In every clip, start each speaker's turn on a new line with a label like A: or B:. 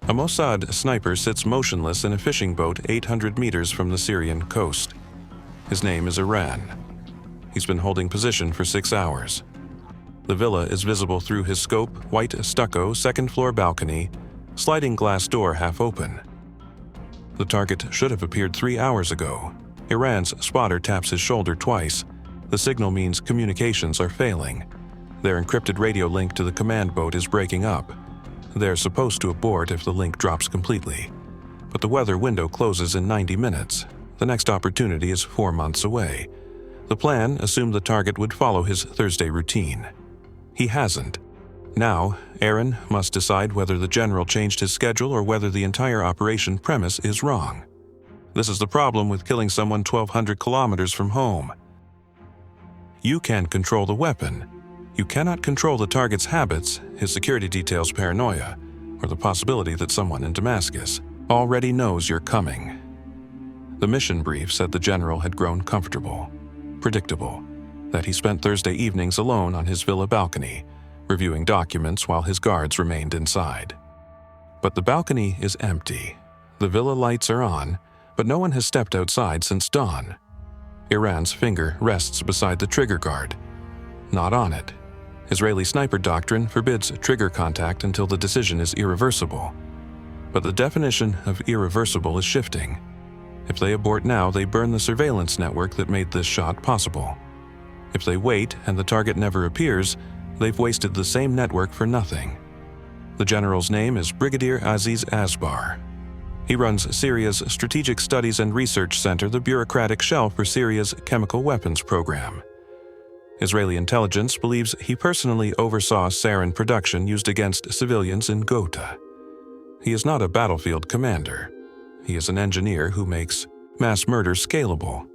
A: A Mossad sniper sits motionless in a fishing boat 800 meters from the Syrian coast. His name is Iran. He's been holding position for 6 hours. The villa is visible through his scope, white stucco, second-floor balcony, sliding glass door half open. The target should have appeared 3 hours ago. Iran's spotter taps his shoulder twice. The signal means communications are failing. Their encrypted radio link to the command boat is breaking up. They're supposed to abort if the link drops completely. But the weather window closes in 90 minutes. The next opportunity is 4 months away. The plan assumed the target would follow his Thursday routine. He hasn't. Now, Aaron must decide whether the general changed his schedule or whether the entire operation premise is wrong. This is the problem with killing someone 1,200 kilometers from home. You can control the weapon. You cannot control the target's habits, his security detail's paranoia, or the possibility that someone in Damascus already knows you're coming. The mission brief said the general had grown comfortable, predictable, that he spent Thursday evenings alone on his villa balcony, reviewing documents while his guards remained inside. But the balcony is empty. The villa lights are on, but no one has stepped outside since dawn. Iran's finger rests beside the trigger guard. Not on it. Israeli sniper doctrine forbids trigger contact until the decision is irreversible. But the definition of irreversible is shifting. If they abort now, they burn the surveillance network that made this shot possible. If they wait and the target never appears, they've wasted the same network for nothing. The general's name is Brigadier Aziz Asbar. He runs Syria's Strategic Studies and Research Center, the bureaucratic shell for Syria's chemical weapons program. Israeli intelligence believes he personally oversaw sarin production used against civilians in Ghouta. He is not a battlefield commander. He is an engineer who makes mass murder scalable.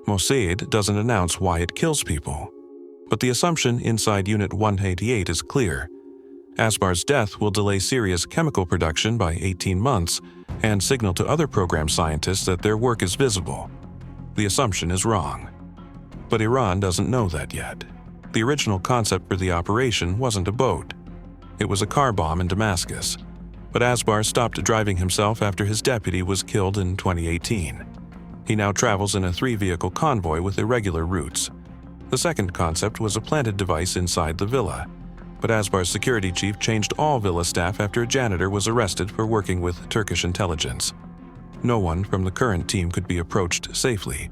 A: Mossad doesn't announce why it kills people. But the assumption inside Unit 188 is clear. Asbar's death will delay Syria's chemical production by 18 months and signal to other program scientists that their work is visible. The assumption is wrong. But Iran doesn't know that yet. The original concept for the operation wasn't a boat. It was a car bomb in Damascus. But Asbar stopped driving himself after his deputy was killed in 2018. He now travels in a 3-vehicle convoy with irregular routes. The second concept was a planted device inside the villa. But Asbar's security chief changed all villa staff after a janitor was arrested for working with Turkish intelligence. No one from the current team could be approached safely.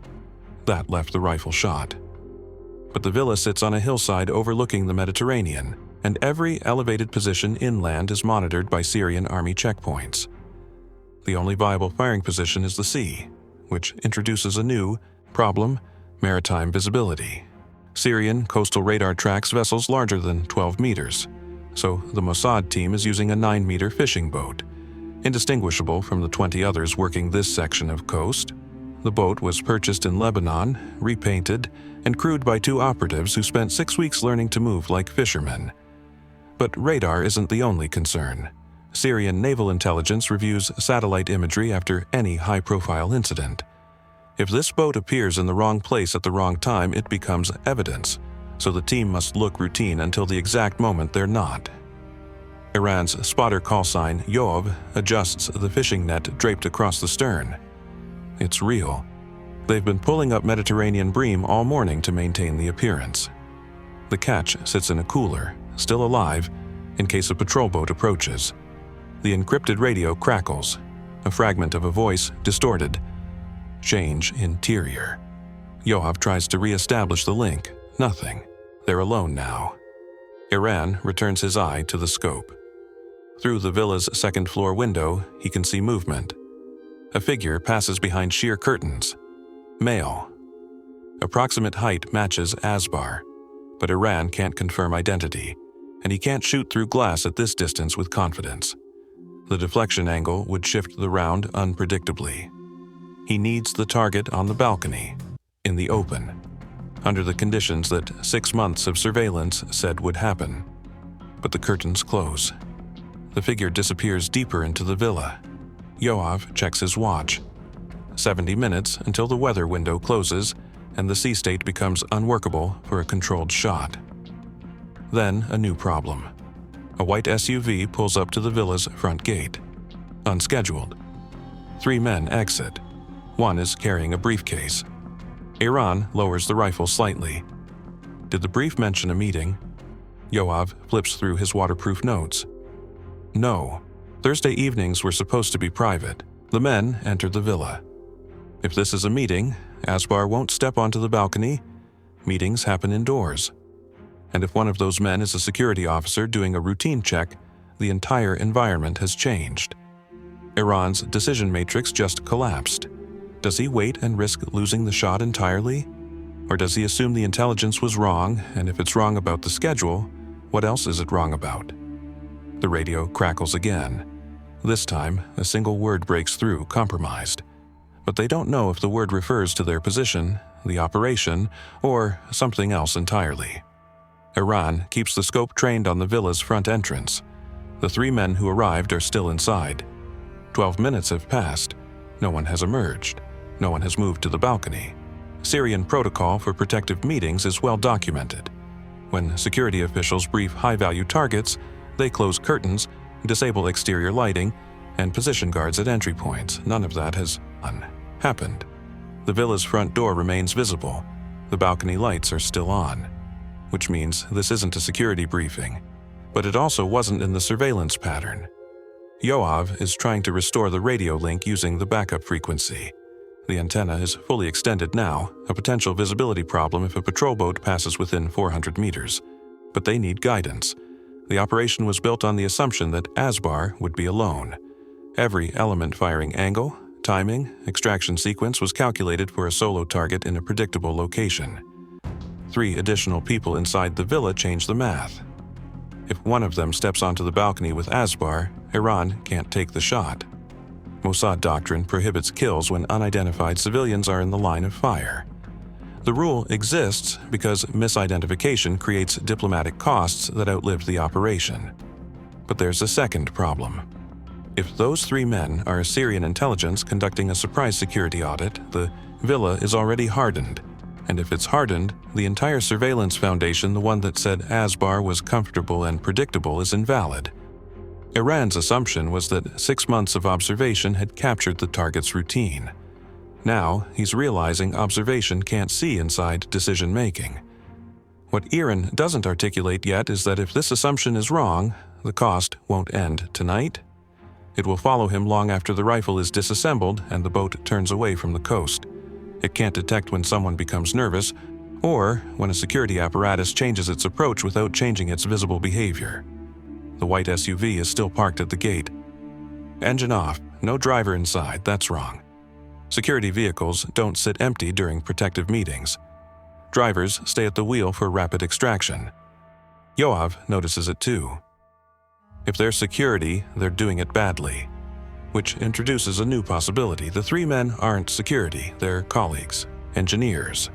A: That left the rifle shot. But the villa sits on a hillside overlooking the Mediterranean, and every elevated position inland is monitored by Syrian army checkpoints. The only viable firing position is the sea, which introduces a new problem: maritime visibility. Syrian coastal radar tracks vessels larger than 12 meters, so the Mossad team is using a 9-meter fishing boat, indistinguishable from the 20 others working this section of coast. The boat was purchased in Lebanon, repainted, and crewed by 2 operatives who spent 6 weeks learning to move like fishermen. But radar isn't the only concern. Syrian naval intelligence reviews satellite imagery after any high-profile incident. If this boat appears in the wrong place at the wrong time, it becomes evidence, so the team must look routine until the exact moment they're not. Iran's spotter call sign, Yoav, adjusts the fishing net draped across the stern. It's real. They've been pulling up Mediterranean bream all morning to maintain the appearance. The catch sits in a cooler, still alive, in case a patrol boat approaches. The encrypted radio crackles. A fragment of a voice, distorted. Change interior. Yoav tries to re-establish the link. Nothing. They're alone now. Iran returns his eye to the scope. Through the villa's second-floor window, he can see movement. A figure passes behind sheer curtains. Male. Approximate height matches Asbar, but Iran can't confirm identity, and he can't shoot through glass at this distance with confidence. The deflection angle would shift the round unpredictably. He needs the target on the balcony, in the open, under the conditions that 6 months of surveillance said would happen. But the curtains close. The figure disappears deeper into the villa. Yoav checks his watch. 70 minutes until the weather window closes and the sea state becomes unworkable for a controlled shot. Then a new problem. A white SUV pulls up to the villa's front gate. unscheduled. 3 men exit. One is carrying a briefcase. Iran lowers the rifle slightly. Did the brief mention a meeting? Yoav flips through his waterproof notes. No. Thursday evenings were supposed to be private. The men entered the villa. If this is a meeting, Asbar won't step onto the balcony. Meetings happen indoors. And if one of those men is a security officer doing a routine check, the entire environment has changed. Iran's decision matrix just collapsed. Does he wait and risk losing the shot entirely? Or does he assume the intelligence was wrong, and if it's wrong about the schedule, what else is it wrong about? The radio crackles again. This time, a single word breaks through, compromised. But they don't know if the word refers to their position, the operation, or something else entirely. Iran keeps the scope trained on the villa's front entrance. The 3 men who arrived are still inside. 12 minutes have passed. No one has emerged. No one has moved to the balcony. Syrian protocol for protective meetings is well documented. When security officials brief high-value targets, they close curtains, disable exterior lighting, and position guards at entry points. None of that has happened. The villa's front door remains visible. The balcony lights are still on, which means this isn't a security briefing. But it also wasn't in the surveillance pattern. Yoav is trying to restore the radio link using the backup frequency. The antenna is fully extended now, a potential visibility problem if a patrol boat passes within 400 meters. But they need guidance. The operation was built on the assumption that Asbar would be alone. Every element firing angle, timing, extraction sequence was calculated for a solo target in a predictable location. 3 additional people inside the villa change the math. If one of them steps onto the balcony with Asbar, Iran can't take the shot. Mossad doctrine prohibits kills when unidentified civilians are in the line of fire. The rule exists because misidentification creates diplomatic costs that outlive the operation. But there's a second problem. If those 3 men are Syrian intelligence conducting a surprise security audit, the villa is already hardened. And if it's hardened, the entire surveillance foundation, the one that said Asbar was comfortable and predictable, is invalid. Iran's assumption was that 6 months of observation had captured the target's routine. Now, he's realizing observation can't see inside decision-making. What Iran doesn't articulate yet is that if this assumption is wrong, the cost won't end tonight. It will follow him long after the rifle is disassembled and the boat turns away from the coast. It can't detect when someone becomes nervous, or when a security apparatus changes its approach without changing its visible behavior. The white SUV is still parked at the gate. Engine off, no driver inside, that's wrong. Security vehicles don't sit empty during protective meetings. Drivers stay at the wheel for rapid extraction. Yoav notices it too. If they're security, they're doing it badly. Which introduces a new possibility. The 3 men aren't security, they're colleagues, engineers,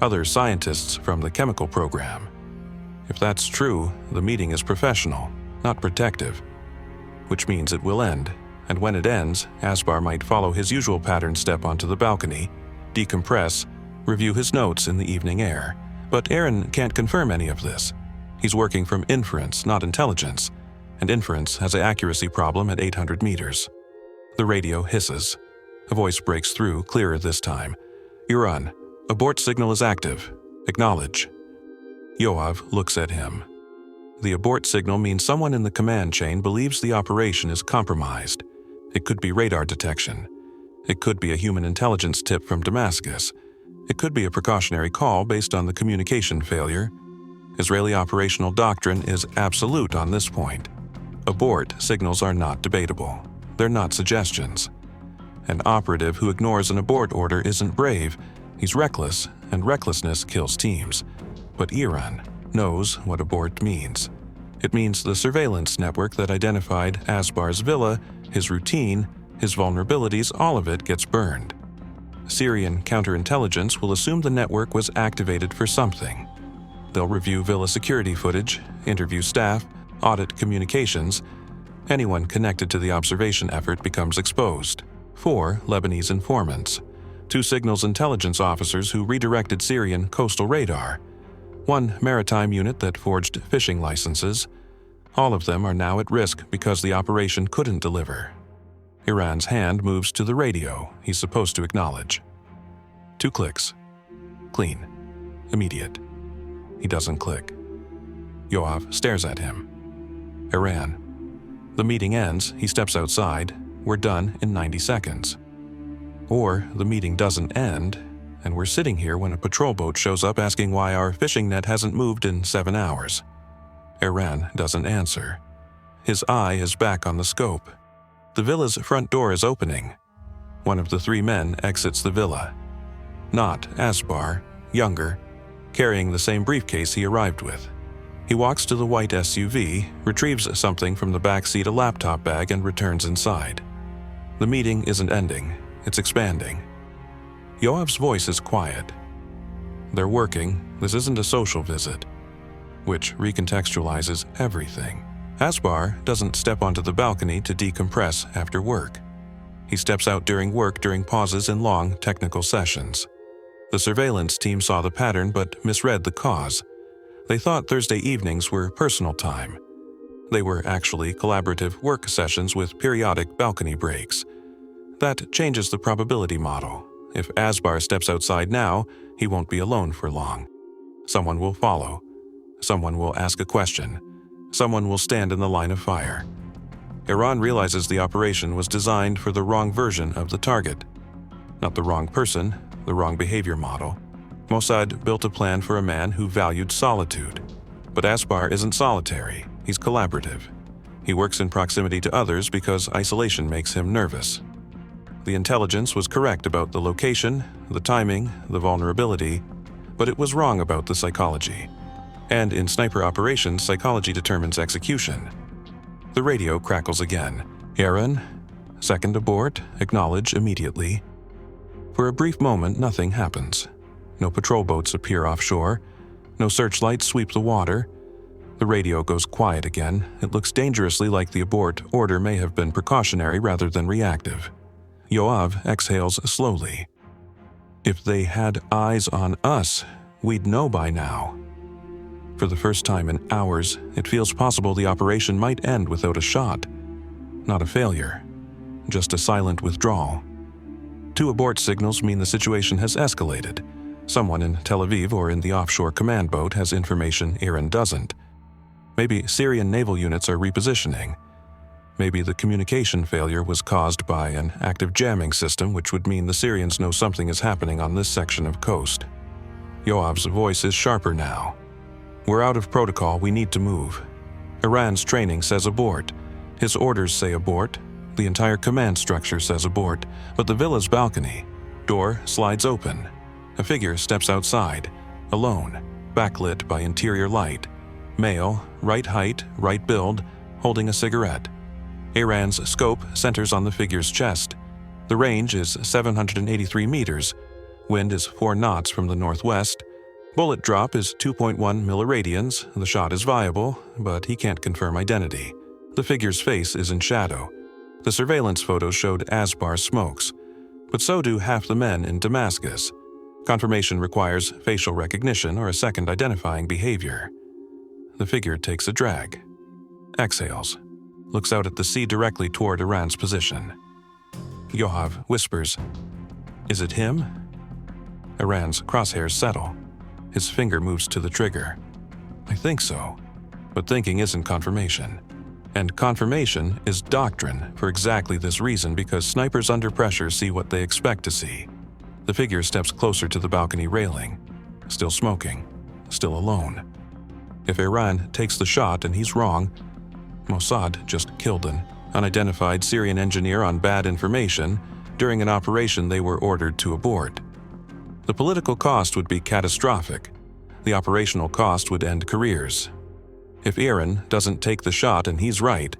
A: other scientists from the chemical program. If that's true, the meeting is professional, not protective, which means it will end, and when it ends, Asbar might follow his usual pattern, step onto the balcony, decompress, review his notes in the evening air. But Aaron can't confirm any of this. He's working from inference, not intelligence, and inference has an accuracy problem at 800 meters. The radio hisses. A voice breaks through, clearer this time. Iran, abort signal is active. Acknowledge. Yoav looks at him. The abort signal means someone in the command chain believes the operation is compromised. It could be radar detection. It could be a human intelligence tip from Damascus. It could be a precautionary call based on the communication failure. Israeli operational doctrine is absolute on this point. Abort signals are not debatable. They're not suggestions. An operative who ignores an abort order isn't brave, he's reckless, and recklessness kills teams. But Iran knows what abort means. It means the surveillance network that identified Asbar's villa, his routine, his vulnerabilities, all of it gets burned. Syrian counterintelligence will assume the network was activated for something. They'll review villa security footage, interview staff, audit communications. Anyone connected to the observation effort becomes exposed. 4 Lebanese informants, 2 signals intelligence officers who redirected Syrian coastal radar, 1 maritime unit that forged fishing licenses. All of them are now at risk because the operation couldn't deliver. Iran's hand moves to the radio he's supposed to acknowledge. 2 clicks. Clean. Immediate. He doesn't click. Yoav stares at him. Iran. The meeting ends, he steps outside. We're done in 90 seconds. Or the meeting doesn't end, and we're sitting here when a patrol boat shows up asking why our fishing net hasn't moved in 7 hours. Iran doesn't answer. His eye is back on the scope. The villa's front door is opening. One of the 3 men exits the villa. Not Asbar, younger, carrying the same briefcase he arrived with. He walks to the white SUV, retrieves something from the back seat, a laptop bag, and returns inside. The meeting isn't ending, it's expanding. Yoav's voice is quiet. They're working, this isn't a social visit. Which recontextualizes everything. Asbar doesn't step onto the balcony to decompress after work. He steps out during work during pauses in long technical sessions. The surveillance team saw the pattern but misread the cause. They thought Thursday evenings were personal time. They were actually collaborative work sessions with periodic balcony breaks. That changes the probability model. If Asbar steps outside now, he won't be alone for long. Someone will follow. Someone will ask a question. Someone will stand in the line of fire. Iran realizes the operation was designed for the wrong version of the target. Not the wrong person, the wrong behavior model. Mossad built a plan for a man who valued solitude. But Asbar isn't solitary, he's collaborative. He works in proximity to others because isolation makes him nervous. The intelligence was correct about the location, the timing, the vulnerability, but it was wrong about the psychology. And in sniper operations, psychology determines execution. The radio crackles again. Aaron, second abort, acknowledge immediately. For a brief moment, nothing happens. No patrol boats appear offshore. No searchlights sweep the water. The radio goes quiet again. It looks dangerously like the abort order may have been precautionary rather than reactive. Yoav exhales slowly. If they had eyes on us, we'd know by now. For the first time in hours, it feels possible the operation might end without a shot. Not a failure, just a silent withdrawal. 2 abort signals mean the situation has escalated. Someone in Tel Aviv or in the offshore command boat has information Iran doesn't. Maybe Syrian naval units are repositioning. Maybe the communication failure was caused by an active jamming system, which would mean the Syrians know something is happening on this section of coast. Yoav's voice is sharper now. We're out of protocol, we need to move. Iran's training says abort. His orders say abort. The entire command structure says abort, but the villa's balcony door slides open. A figure steps outside, alone, backlit by interior light. Male, right height, right build, holding a cigarette. Iran's scope centers on the figure's chest. The range is 783 meters. Wind is 4 knots from the northwest. Bullet drop is 2.1 milliradians. The shot is viable, but he can't confirm identity. The figure's face is in shadow. The surveillance photos showed Asbar smokes, but so do half the men in Damascus. Confirmation requires facial recognition or a second identifying behavior. The figure takes a drag, exhales, looks out at the sea directly toward Iran's position. Yoav whispers, "Is it him?" Iran's crosshairs settle. His finger moves to the trigger. "I think so." But thinking isn't confirmation. And confirmation is doctrine for exactly this reason, because snipers under pressure see what they expect to see. The figure steps closer to the balcony railing. Still smoking. Still alone. If Iran takes the shot and he's wrong, Mossad just killed an unidentified Syrian engineer on bad information during an operation they were ordered to abort. The political cost would be catastrophic. The operational cost would end careers. If Iran doesn't take the shot and he's right,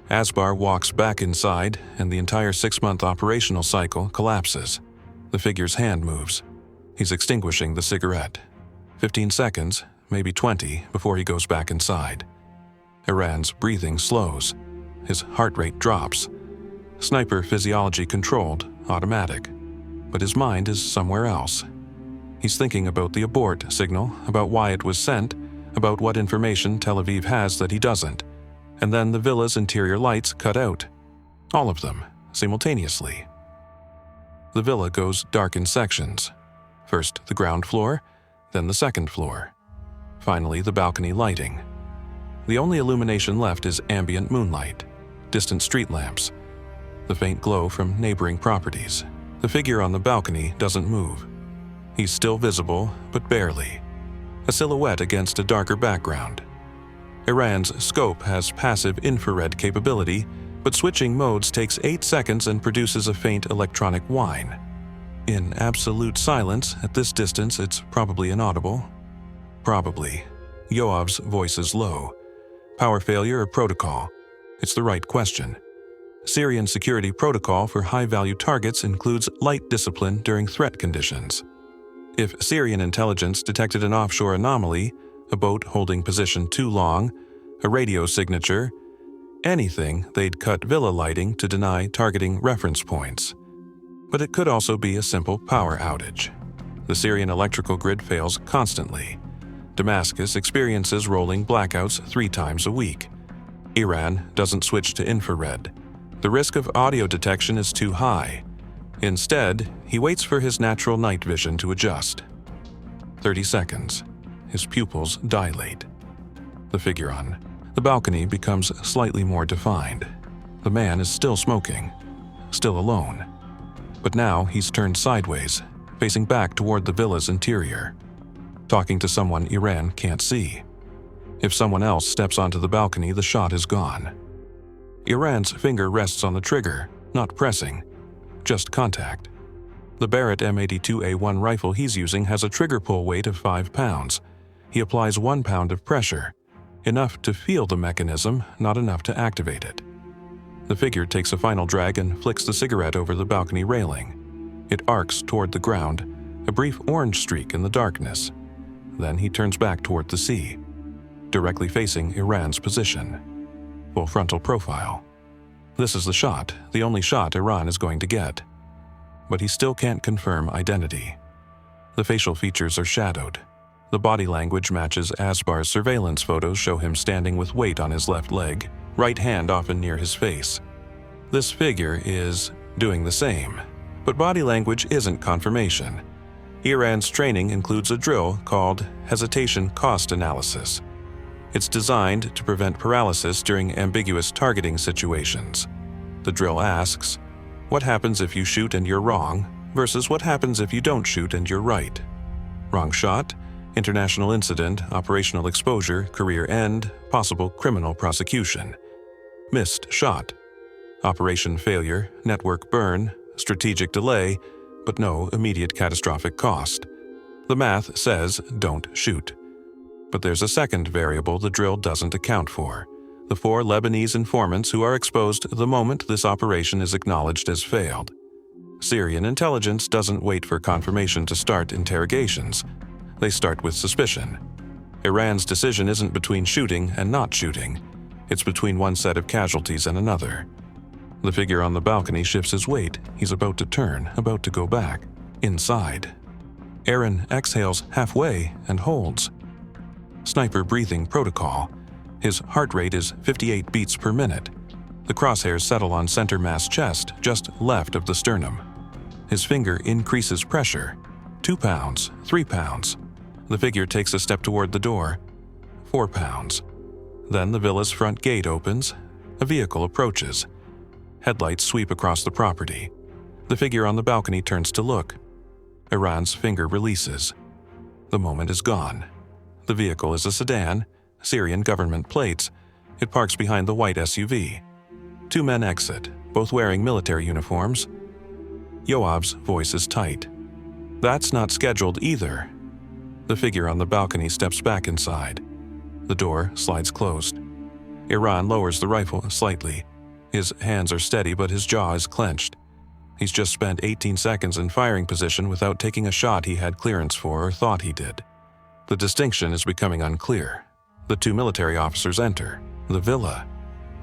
A: Asbar walks back inside and the entire 6-month operational cycle collapses. The figure's hand moves. He's extinguishing the cigarette. 15 seconds, maybe 20, before he goes back inside. Iran's breathing slows. His heart rate drops. Sniper physiology controlled, automatic. But his mind is somewhere else. He's thinking about the abort signal, about why it was sent, about what information Tel Aviv has that he doesn't. And then the villa's interior lights cut out. All of them, simultaneously. The villa goes dark in sections. First the ground floor, then the second floor. Finally, the balcony lighting. The only illumination left is ambient moonlight, distant street lamps, the faint glow from neighboring properties. The figure on the balcony doesn't move. He's still visible, but barely. A silhouette against a darker background. Iran's scope has passive infrared capability, but switching modes takes 8 seconds and produces a faint electronic whine. In absolute silence, at this distance, it's probably inaudible. Probably. Yoav's voice is low. Power failure or protocol? It's the right question. Syrian security protocol for high-value targets includes light discipline during threat conditions. If Syrian intelligence detected an offshore anomaly, a boat holding position too long, a radio signature, anything, they'd cut villa lighting to deny targeting reference points. But it could also be a simple power outage. The Syrian electrical grid fails constantly. Damascus experiences rolling blackouts 3 times a week. Iran doesn't switch to infrared. The risk of audio detection is too high. Instead, he waits for his natural night vision to adjust. 30 seconds. His pupils dilate. The figure on the balcony becomes slightly more defined. The man is still smoking, still alone. But now he's turned sideways, facing back toward the villa's interior, talking to someone Iran can't see. If someone else steps onto the balcony, the shot is gone. Iran's finger rests on the trigger, not pressing, just contact. The Barrett M82A1 rifle he's using has a trigger pull weight of 5 pounds. He applies 1 pound of pressure, enough to feel the mechanism, not enough to activate it. The figure takes a final drag and flicks the cigarette over the balcony railing. It arcs toward the ground, a brief orange streak in the darkness. Then he turns back toward the sea, directly facing Iran's position. Full frontal profile. This is the shot, the only shot Iran is going to get. But he still can't confirm identity. The facial features are shadowed. The body language matches Asbar's surveillance photos show him standing with weight on his left leg, right hand often near his face. This figure is doing the same, but body language isn't confirmation. Iran's training includes a drill called hesitation cost analysis. It's designed to prevent paralysis during ambiguous targeting situations. The drill asks, what happens if you shoot and you're wrong, versus what happens if you don't shoot and you're right? Wrong shot, international incident, operational exposure, career end, possible criminal prosecution. Missed shot, operation failure, network burn, strategic delay, but no immediate catastrophic cost. The math says don't shoot. But there's a second variable the drill doesn't account for: the 4 Lebanese informants who are exposed the moment this operation is acknowledged as failed. Syrian intelligence doesn't wait for confirmation to start interrogations. They start with suspicion. Iran's decision isn't between shooting and not shooting. It's between one set of casualties and another. The figure on the balcony shifts his weight. He's about to turn, about to go back. Inside. Aaron exhales halfway and holds. Sniper breathing protocol. His heart rate is 58 beats per minute. The crosshairs settle on center mass chest, just left of the sternum. His finger increases pressure. 2 pounds, 3 pounds. The figure takes a step toward the door. 4 pounds. Then the villa's front gate opens. A vehicle approaches. Headlights sweep across the property. The figure on the balcony turns to look. Iran's finger releases. The moment is gone. The vehicle is a sedan, Syrian government plates. It parks behind the white SUV. 2 men exit, both wearing military uniforms. Yoav's voice is tight. That's not scheduled either. The figure on the balcony steps back inside. The door slides closed. Iran lowers the rifle slightly. His hands are steady, but his jaw is clenched. He's just spent 18 seconds in firing position without taking a shot he had clearance for or thought he did. The distinction is becoming unclear. The 2 military officers enter the villa.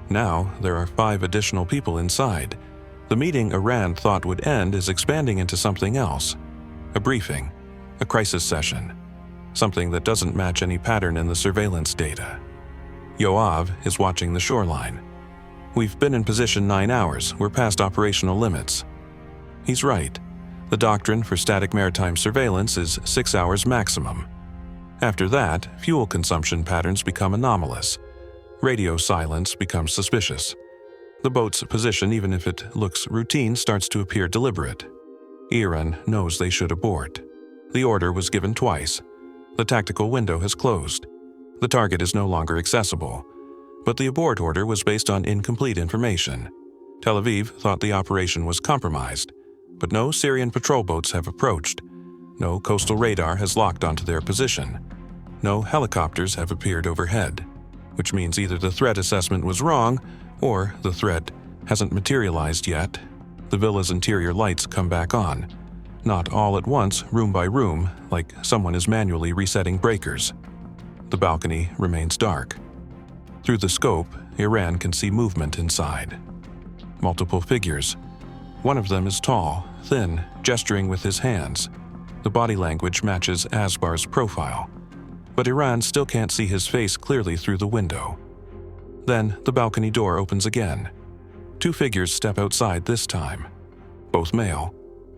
A: Now there are 5 additional people inside. The meeting Iran thought would end is expanding into something else. A briefing, a crisis session, something that doesn't match any pattern in the surveillance data. Yoav is watching the shoreline. We've been in position 9 hours. We're past operational limits. He's right. The doctrine for static maritime surveillance is 6 hours maximum. After that, fuel consumption patterns become anomalous. Radio silence becomes suspicious. The boat's position, even if it looks routine, starts to appear deliberate. Iran knows they should abort. The order was given twice. The tactical window has closed. The target is no longer accessible. But the abort order was based on incomplete information. Tel Aviv thought the operation was compromised, but no Syrian patrol boats have approached. No coastal radar has locked onto their position. No helicopters have appeared overhead, which means either the threat assessment was wrong or the threat hasn't materialized yet. The villa's interior lights come back on, not all at once, room by room, like someone is manually resetting breakers. The balcony remains dark. Through the scope, Iran can see movement inside. Multiple figures. One of them is tall, thin, gesturing with his hands. The body language matches Asbar's profile, but Iran still can't see his face clearly through the window. Then the balcony door opens again. 2 figures step outside this time. Both male.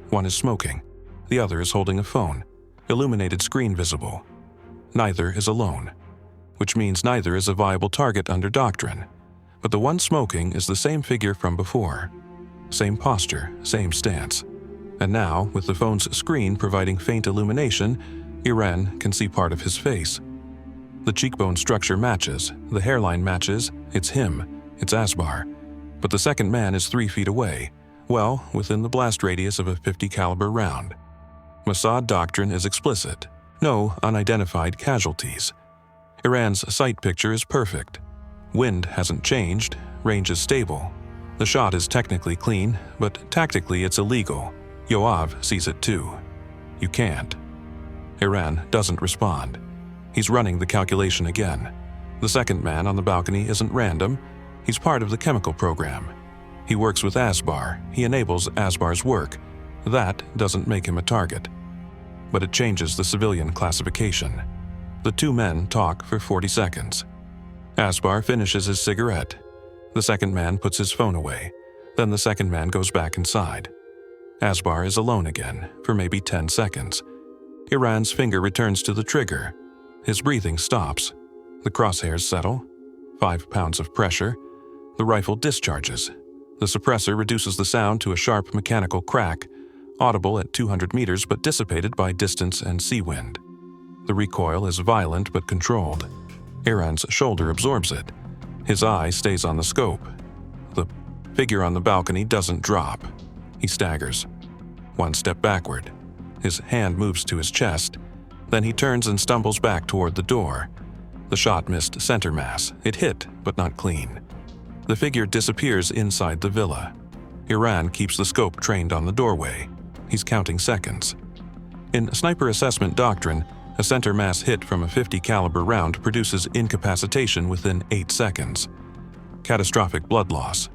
A: One is smoking. The other is holding a phone. Illuminated screen visible. Neither is alone, which means neither is a viable target under doctrine. But the one smoking is the same figure from before. Same posture, same stance. And now, with the phone's screen providing faint illumination, Iran can see part of his face. The cheekbone structure matches, the hairline matches, it's him, it's Asbar. But the second man is 3 feet away, well within the blast radius of a .50 caliber round. Mossad doctrine is explicit. No unidentified casualties. Iran's sight picture is perfect. Wind hasn't changed, range is stable. The shot is technically clean, but tactically it's illegal. Yoav sees it too. You can't. Iran doesn't respond. He's running the calculation again. The second man on the balcony isn't random. He's part of the chemical program. He works with Asbar. He enables Asbar's work. That doesn't make him a target. But it changes the civilian classification. The 2 men talk for 40 seconds. Asbar finishes his cigarette. The second man puts his phone away. Then the second man goes back inside. Asbar is alone again for maybe 10 seconds. Iran's finger returns to the trigger. His breathing stops. The crosshairs settle. 5 pounds of pressure. The rifle discharges. The suppressor reduces the sound to a sharp mechanical crack, audible at 200 meters but dissipated by distance and sea wind. The recoil is violent but controlled. Iran's shoulder absorbs it. His eye stays on the scope. The figure on the balcony doesn't drop. He staggers. 1 step backward. His hand moves to his chest. Then he turns and stumbles back toward the door. The shot missed center mass. It hit, but not clean. The figure disappears inside the villa. Iran keeps the scope trained on the doorway. He's counting seconds. In sniper assessment doctrine, a center mass hit from a .50 caliber round produces incapacitation within 8 seconds. Catastrophic blood loss.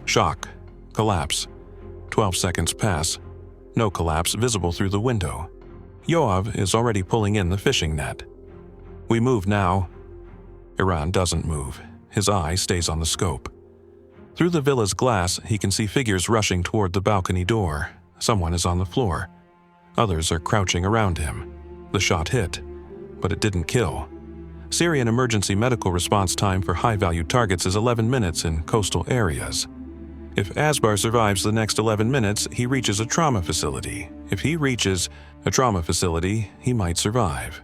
A: Shock. Collapse. 12 seconds pass. No collapse visible through the window. Yoav is already pulling in the fishing net. We move now. Iran doesn't move. His eye stays on the scope. Through the villa's glass, he can see figures rushing toward the balcony door. Someone is on the floor. Others are crouching around him. The shot hit, but it didn't kill. Syrian emergency medical response time for high-value targets is 11 minutes in coastal areas. If Asbar survives the next 11 minutes, he reaches a trauma facility. If he reaches a trauma facility, he might survive.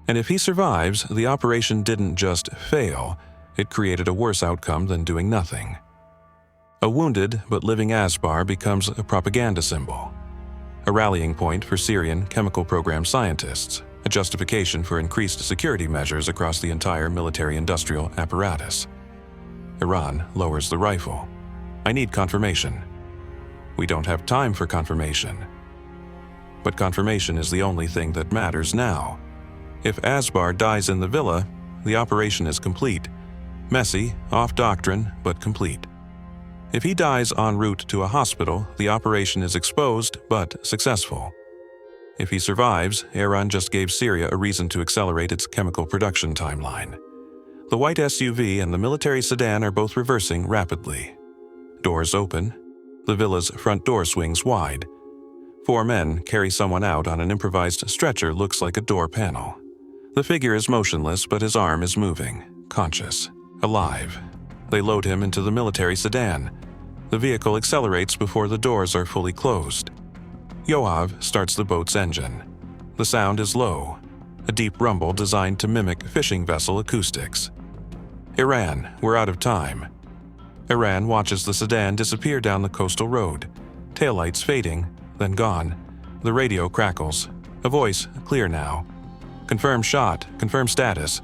A: And if he survives, the operation didn't just fail, it created a worse outcome than doing nothing. A wounded but living Asbar becomes a propaganda symbol, a rallying point for Syrian chemical program scientists, a justification for increased security measures across the entire military-industrial apparatus. Iran lowers the rifle. I need confirmation. We don't have time for confirmation. But confirmation is the only thing that matters now. If Asbar dies in the villa, the operation is complete. Messy, off doctrine, but complete. If he dies en route to a hospital, the operation is exposed but successful. If he survives, Iran just gave Syria a reason to accelerate its chemical production timeline. The white SUV and the military sedan are both reversing rapidly. Doors open. The villa's front door swings wide. 4 men carry someone out on an improvised stretcher looks like a door panel. The figure is motionless, but his arm is moving, conscious, alive. They load him into the military sedan. The vehicle accelerates before the doors are fully closed. Yoav starts the boat's engine. The sound is low, a deep rumble designed to mimic fishing vessel acoustics. Iran, we're out of time. Iran watches the sedan disappear down the coastal road, taillights fading, then gone. The radio crackles. A voice, clear now. Confirm shot, confirm status.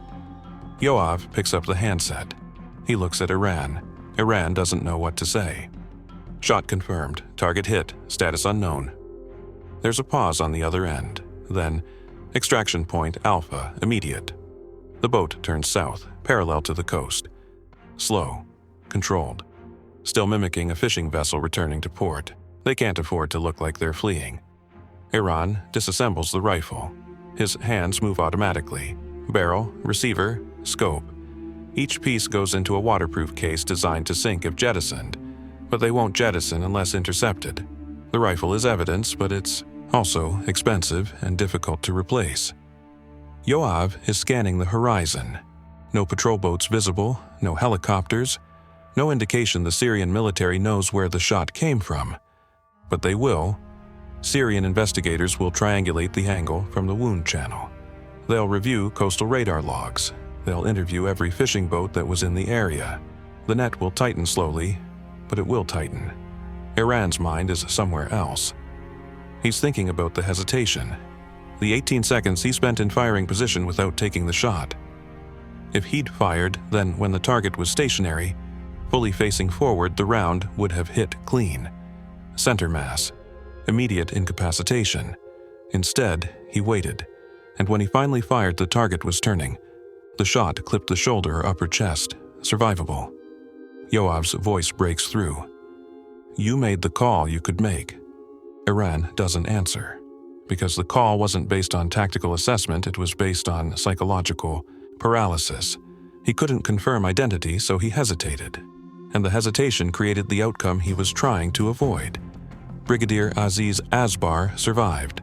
A: Yoav picks up the handset. He looks at Iran. Iran doesn't know what to say. Shot confirmed, target hit, status unknown. There's a pause on the other end. Then, extraction point Alpha, immediate. The boat turns south, parallel to the coast. Slow, controlled. Still mimicking a fishing vessel returning to port. They can't afford to look like they're fleeing. Iran disassembles the rifle. His hands move automatically. Barrel, receiver, scope. Each piece goes into a waterproof case designed to sink if jettisoned, but they won't jettison unless intercepted. The rifle is evidence, but it's also expensive and difficult to replace. Yoav is scanning the horizon. No patrol boats visible, no helicopters, no indication the Syrian military knows where the shot came from. But they will. Syrian investigators will triangulate the angle from the wound channel. They'll review coastal radar logs. They'll interview every fishing boat that was in the area. The net will tighten slowly, but it will tighten. Iran's mind is somewhere else. He's thinking about the hesitation. The 18 seconds he spent in firing position without taking the shot. If he'd fired, then when the target was stationary, fully facing forward, the round would have hit clean. Center mass. Immediate incapacitation. Instead, he waited, and when he finally fired, the target was turning. The shot clipped the shoulder or upper chest. Survivable. Yoav's voice breaks through. You made the call you could make. Iran doesn't answer. Because the call wasn't based on tactical assessment, it was based on psychological paralysis. He couldn't confirm identity, so he hesitated. And the hesitation created the outcome he was trying to avoid. Brigadier Aziz Asbar survived.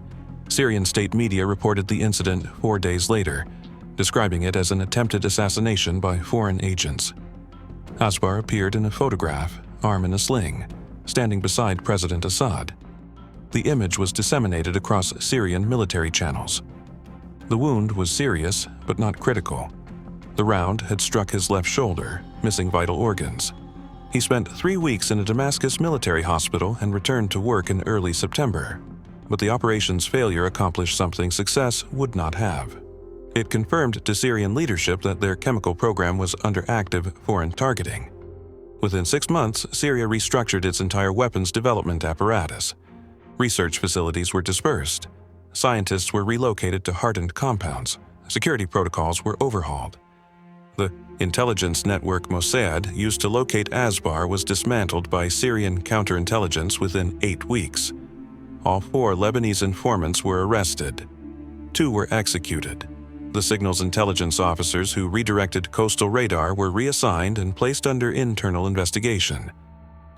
A: Syrian state media reported the incident 4 days later, describing it as an attempted assassination by foreign agents. Asbar appeared in a photograph, arm in a sling, standing beside President Assad. The image was disseminated across Syrian military channels. The wound was serious, but not critical. The round had struck his left shoulder, missing vital organs. He spent 3 weeks in a Damascus military hospital and returned to work in early September. But the operation's failure accomplished something success would not have. It confirmed to Syrian leadership that their chemical program was under active foreign targeting. Within 6 months, Syria restructured its entire weapons development apparatus. Research facilities were dispersed. Scientists were relocated to hardened compounds. Security protocols were overhauled. The intelligence network Mossad used to locate Asbar was dismantled by Syrian counterintelligence within 8 weeks. All 4 Lebanese informants were arrested. 2 were executed. The signals intelligence officers who redirected coastal radar were reassigned and placed under internal investigation.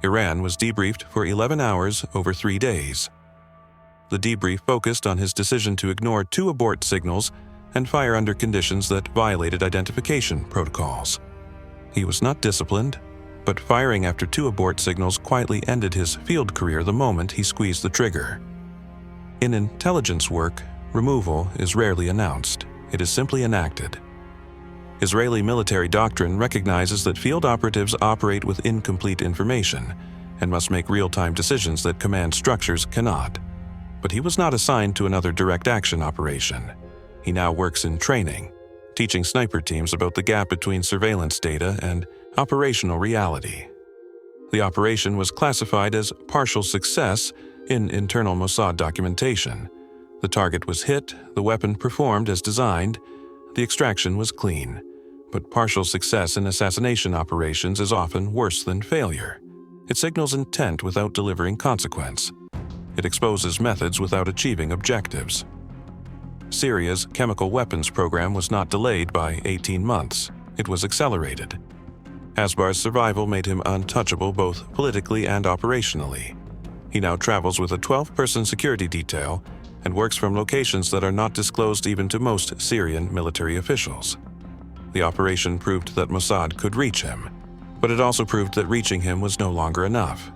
A: Iran was debriefed for 11 hours over 3 days. The debrief focused on his decision to ignore 2 abort signals and fire under conditions that violated identification protocols. He was not disciplined, but firing after 2 abort signals quietly ended his field career the moment he squeezed the trigger. In intelligence work, removal is rarely announced. It is simply enacted. Israeli military doctrine recognizes that field operatives operate with incomplete information and must make real-time decisions that command structures cannot. But he was not assigned to another direct action operation. He now works in training, teaching sniper teams about the gap between surveillance data and operational reality. The operation was classified as partial success in internal Mossad documentation. The target was hit, the weapon performed as designed, the extraction was clean. But partial success in assassination operations is often worse than failure. It signals intent without delivering consequence. It exposes methods without achieving objectives. Syria's chemical weapons program was not delayed by 18 months. it was accelerated. Asbar's survival made him untouchable both politically and operationally. He now travels with a 12-person security detail and works from locations that are not disclosed even to most Syrian military officials. The operation proved that Mossad could reach him, but it also proved that reaching him was no longer enough.